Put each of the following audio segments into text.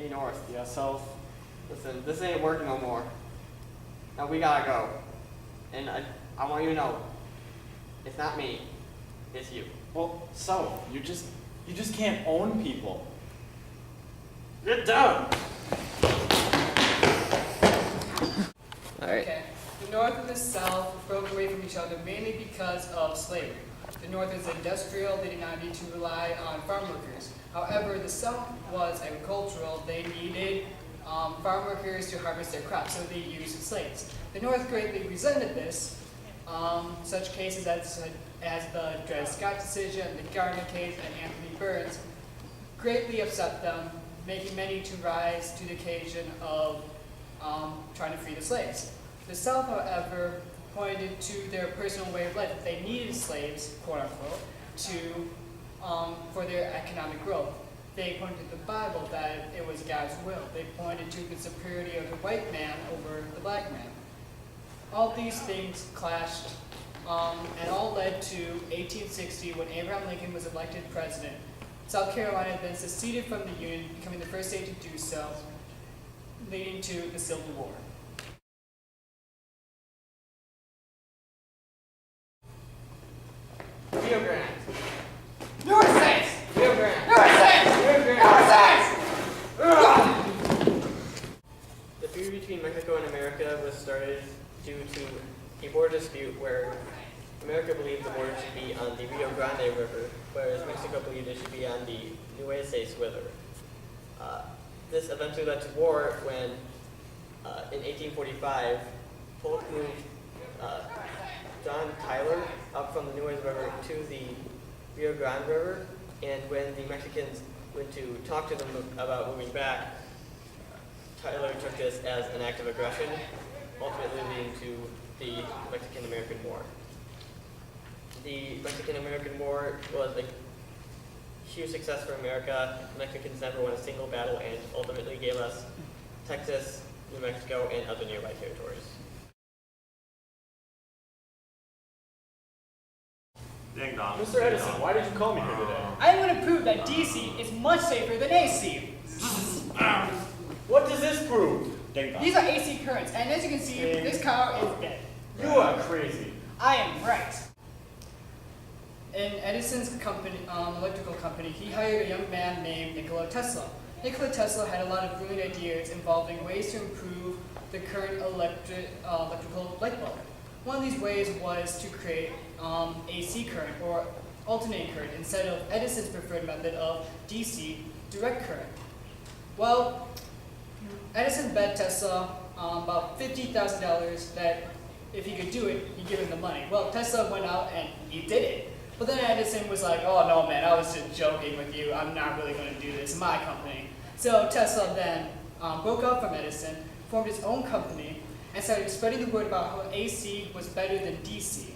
Hey North, yeah, South. Listen, this ain't working no more. Now we gotta go. And I want you to know, it's not me, it's you. Well, South, you just can't own people. Get down! Alright. Okay. The North and the South broke away from each other mainly because of slavery. The North is industrial, they did not need to rely on farm workers. However, the South was agricultural, they needed farm workers to harvest their crops, so they used slaves. The North greatly resented this. Such cases as the Dred Scott decision, the Garner case, and Anthony Burns greatly upset them, making many to rise to the occasion of trying to free the slaves. The South, however, pointed to their personal way of life. They needed slaves, quote unquote, for their economic growth. They pointed to the Bible that it was God's will. They pointed to the superiority of the white man over the black man. All these things clashed, and all led to 1860 when Abraham Lincoln was elected president. South Carolina then seceded from the Union, becoming the first state to do so, leading to the Civil War. Rio Grande. North States! Rio Grande. North States! Rio Grande. North States! The feud between Mexico and America was started due to a border dispute where America believed the border should be on the Rio Grande River, whereas Mexico believed it should be on the Nueces River. This eventually led to war when, in 1845, Polk moved John Tyler up from the Nueces River to the Rio Grande River, and when the Mexicans went to talk to them about moving back, Tyler took this as an act of aggression, ultimately leading to the Mexican-American War. The Mexican-American War was a huge success for America. Mexicans never won a single battle and ultimately gave us Texas, New Mexico, and other nearby territories. Ding dong. Mr. Edison, why did you call me here today? I want to prove that DC is much safer than AC. What does this prove? Ding dong. These are AC currents, and as you can see, this car is dead. You are crazy. I am right. In Edison's company, electrical company, he hired a young man named Nikola Tesla. Nikola Tesla had a lot of brilliant ideas involving ways to improve the current electrical light bulb. One of these ways was to create AC current, or alternating current, instead of Edison's preferred method of DC, direct current. Well, Edison bet Tesla about $50,000 that if he could do it, he'd give him the money. Well, Tesla went out and he did it. But then Edison was like, oh no man, I was just joking with you. I'm not really going to do this. It's my company. So Tesla then broke out from Edison, formed his own company, and started spreading the word about how AC was better than DC.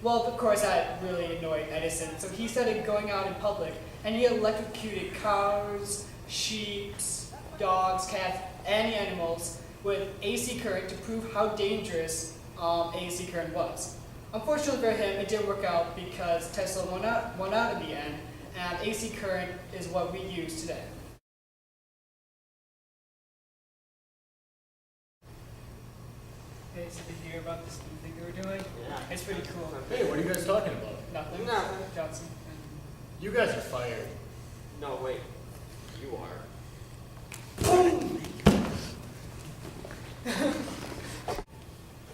Well, of course, that really annoyed Edison. So he started going out in public and he electrocuted cars, sheep, dogs, cats, any animals with AC current to prove how dangerous AC current was. Unfortunately for him, it didn't work out because Tesla won out in the end, and AC current is what we use today. Okay, so did you hear about this new thing they were doing? Yeah. It's pretty cool. Hey, what are you guys talking about? Nothing. Nothing. Johnson. You guys are fired. No, wait. You are.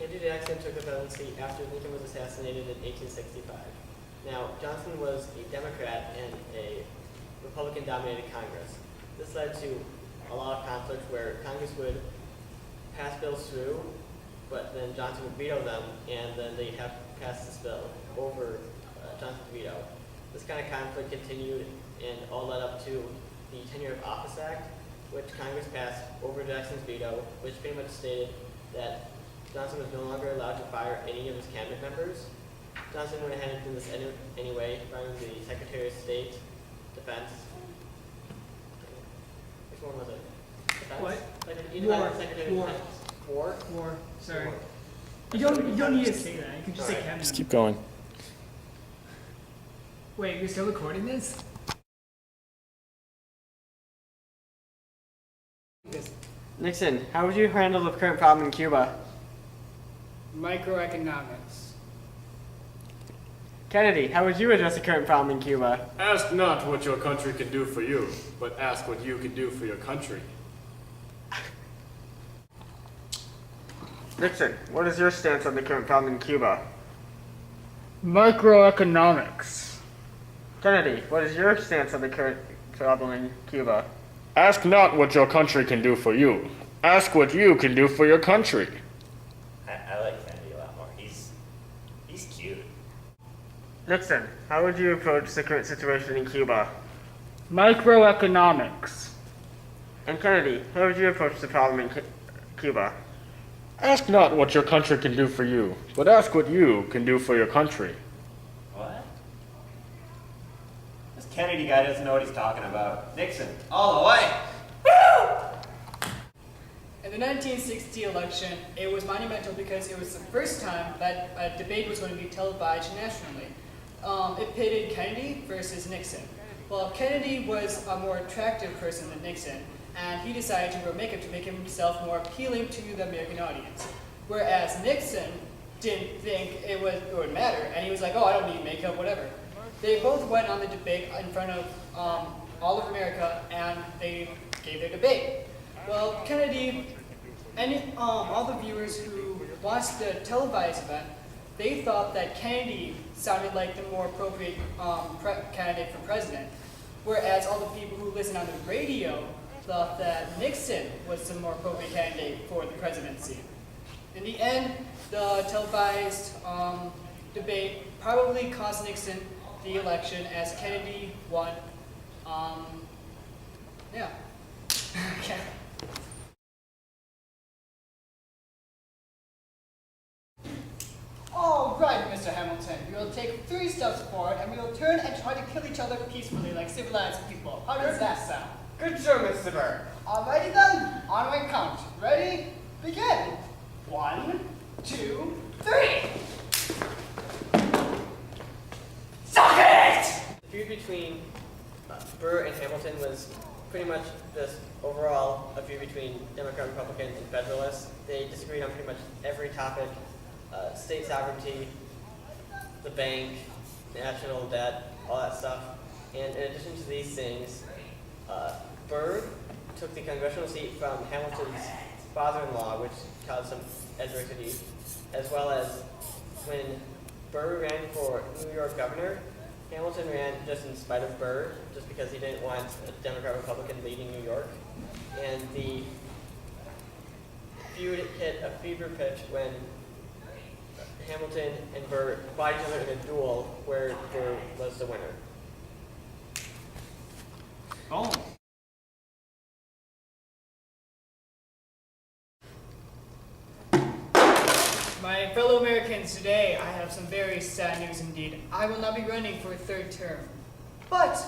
Andrew Jackson took the presidency after Lincoln was assassinated in 1865. Now, Johnson was a Democrat in a Republican-dominated Congress. This led to a lot of conflict where Congress would pass bills through, but then Johnson would veto them, and then they'd have to pass this bill over Johnson's veto. This kind of conflict continued and all led up to the Tenure of Office Act, which Congress passed over Jackson's veto, which pretty much stated that Johnson was no longer allowed to fire any of his cabinet members. Johnson went ahead and did this anyway, firing the Secretary of State, Defense. Which one was it? Defense? What? Like an independent Secretary War. of Defense. War? War. Sorry. War. You don't need to say that. You can just say cabinet. Just keep going. Wait, you're still recording this? business. Nixon, how would you handle the current problem in Cuba? Microeconomics. Kennedy, how would you address the current problem in Cuba? Ask not what your country can do for you, but ask what you can do for your country. Nixon, what is your stance on the current problem in Cuba? Microeconomics. Kennedy, what is your stance on the current problem in Cuba? Ask not what your country can do for you. Ask what you can do for your country. I like Kennedy a lot more. He's cute. Nixon, how would you approach the current situation in Cuba? Microeconomics. And Kennedy, how would you approach the problem in Cuba? Ask not what your country can do for you, but ask what you can do for your country. What? This Kennedy guy doesn't know what he's talking about. Nixon, all the way. In the 1960 election, it was monumental because it was the first time that a debate was going to be televised nationally. It pitted Kennedy versus Nixon. Well, Kennedy was a more attractive person than Nixon, and he decided to wear makeup to make himself more appealing to the American audience. Whereas Nixon didn't think it would matter, and he was like, oh, I don't need makeup, whatever. They both went on the debate in front of all of America, and they gave their debate. Well, Kennedy, and all the viewers who watched the televised event, they thought that Kennedy sounded like the more appropriate candidate for president, whereas all the people who listened on the radio thought that Nixon was the more appropriate candidate for the presidency. In the end, the televised debate probably cost Nixon the election as Kennedy won. Yeah. Okay. All right, Mr. Hamilton. We will take 3 steps forward, and we will turn and try to kill each other peacefully like civilized people. How does that sound? Good show, Mr. Burr. Alrighty then, on my count. Ready? Begin. 1, 2, 3. Suck it! The feud between Burr and Hamilton was pretty much just overall a feud between Democrat, Republican, and Federalists. They disagreed on pretty much every topic: state sovereignty, the bank, national debt, all that stuff. And in addition to these things, Burr took the congressional seat from Hamilton's father-in-law, which caused some adversity, as well as when Burr ran for New York governor, Hamilton ran just in spite of Burr, just because he didn't want a Democrat-Republican leading New York. And the feud hit a fever pitch when Hamilton and Burr fought each other in a duel where Burr was the winner. Oh. My fellow Americans, today I have some very sad news indeed. I will not be running for a 3rd term. But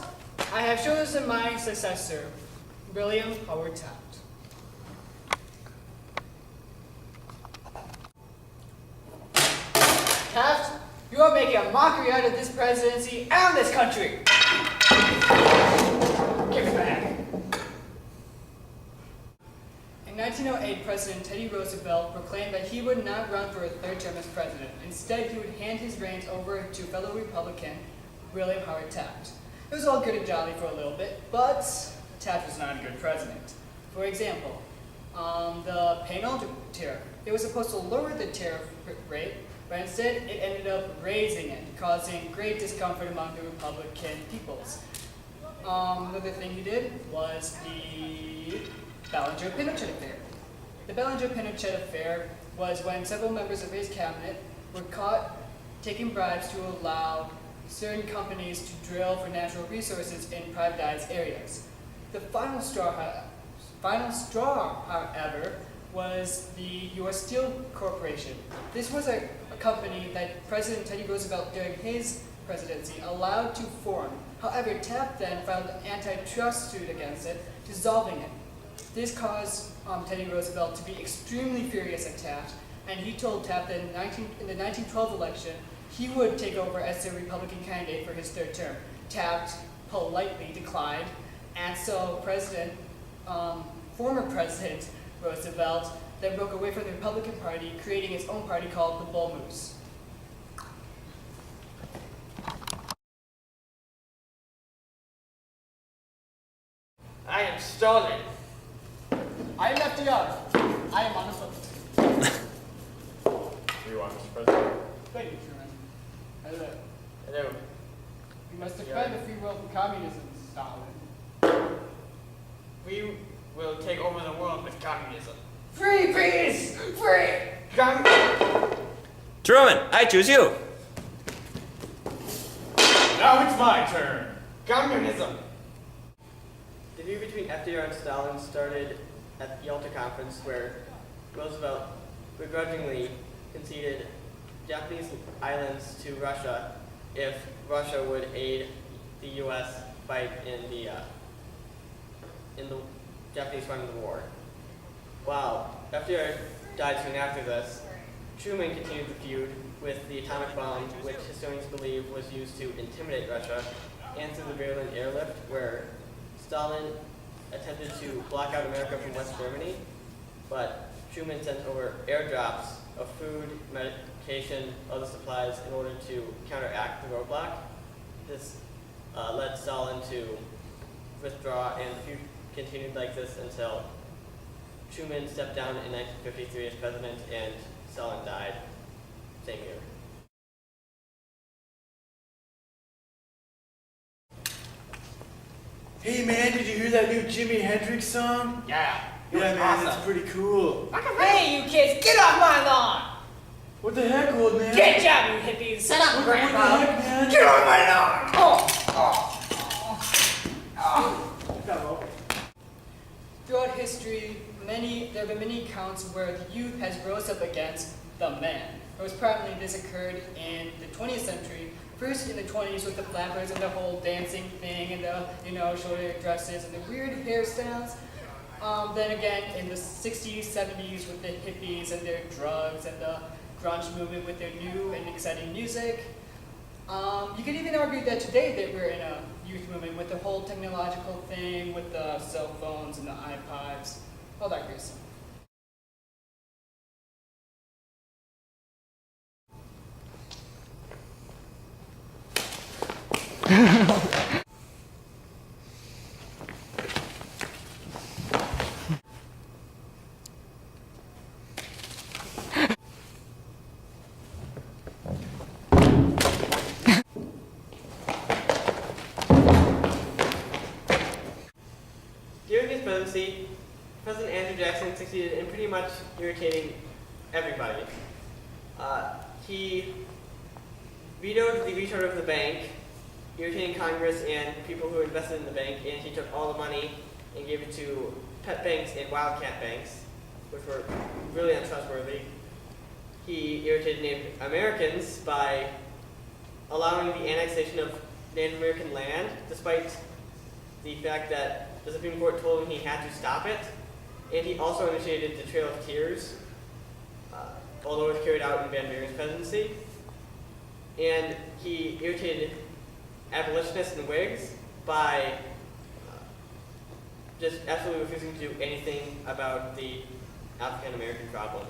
I have chosen my successor, William Howard Taft. Taft, you are making a mockery out of this presidency and this country. Give it back. In 1908, President Teddy Roosevelt proclaimed that he would not run for a 3rd term as president. Instead, he would hand his reins over to fellow Republican William Howard Taft. It was all good and jolly for a little bit, but Taft was not a good president. For example, the penal tariff. It was supposed to lower the tariff rate, but instead it ended up raising it, causing great discomfort among the Republican peoples. Another thing he did was the Ballinger-Pinochet affair. The Ballinger-Pinochet affair was when several members of his cabinet were caught taking bribes to allow certain companies to drill for natural resources in privatized areas. The final straw, however, was the U.S. Steel Corporation. This was a company that President Teddy Roosevelt, during his presidency, allowed to form. However, Taft then filed an antitrust suit against it, dissolving it. This caused Teddy Roosevelt to be extremely furious at Taft, and he told Taft that in the 1912 election, he would take over as the Republican candidate for his 3rd term. Taft politely declined, and so President former President Roosevelt then broke away from the Republican Party, creating his own party called the Bull Moose. I am Stalin. I am FDR. I am on the foot. You want, Mr. President? Thank you, Truman. Hello. Hello. We must defend the free world from communism, Stalin. We will take over the world with communism. Free, please! Free! Truman, I choose you. Now it's my turn. Communism! The feud between FDR and Stalin started at the Yalta Conference, where Roosevelt begrudgingly conceded Japanese islands to Russia if Russia would aid the U.S. fight in the Japanese front of the war. While FDR died soon after this, Truman continued the feud with the atomic bomb, which historians believe was used to intimidate Russia, and through the Berlin airlift, where Stalin attempted to block out America from West Germany, but Truman sent over airdrops of food, medication, other supplies in order to counteract the roadblock. This led Stalin to withdraw, and the feud continued like this until Truman stepped down in 1953 as president, and Stalin died same year. Hey man, did you hear that new Jimi Hendrix song? Yeah. Yeah man, that's pretty cool. Hey, you kids, get off my lawn! What the heck, old man? Good job, you hippies! Set up, What the heck, man? Get off my lawn! Throughout history, there have been many accounts where the youth has rose up against the man. Most prominently, this occurred in the 20th century. First in the 20s with the flappers and the whole dancing thing and the, shoulder dresses and the weird hairstyles. Then again in the 60s, 70s with the hippies and their drugs and the grunge movement with their new and exciting music. You could even argue that today that we're in a youth movement with the whole technological thing with the cell phones and the iPods, all that great stuff. During his presidency, President Andrew Jackson succeeded in pretty much irritating everybody. He vetoed the restart of the bank, irritating Congress and people who invested in the bank, and he took all the money and gave it to pet banks and wildcat banks, which were really untrustworthy. He irritated Native Americans by allowing the annexation of Native American land, despite the fact that the Supreme Court told him he had to stop it. And he also initiated the Trail of Tears, although it was carried out in Van Buren's presidency. And he irritated abolitionists and Whigs by just absolutely refusing to do anything about the African American problem.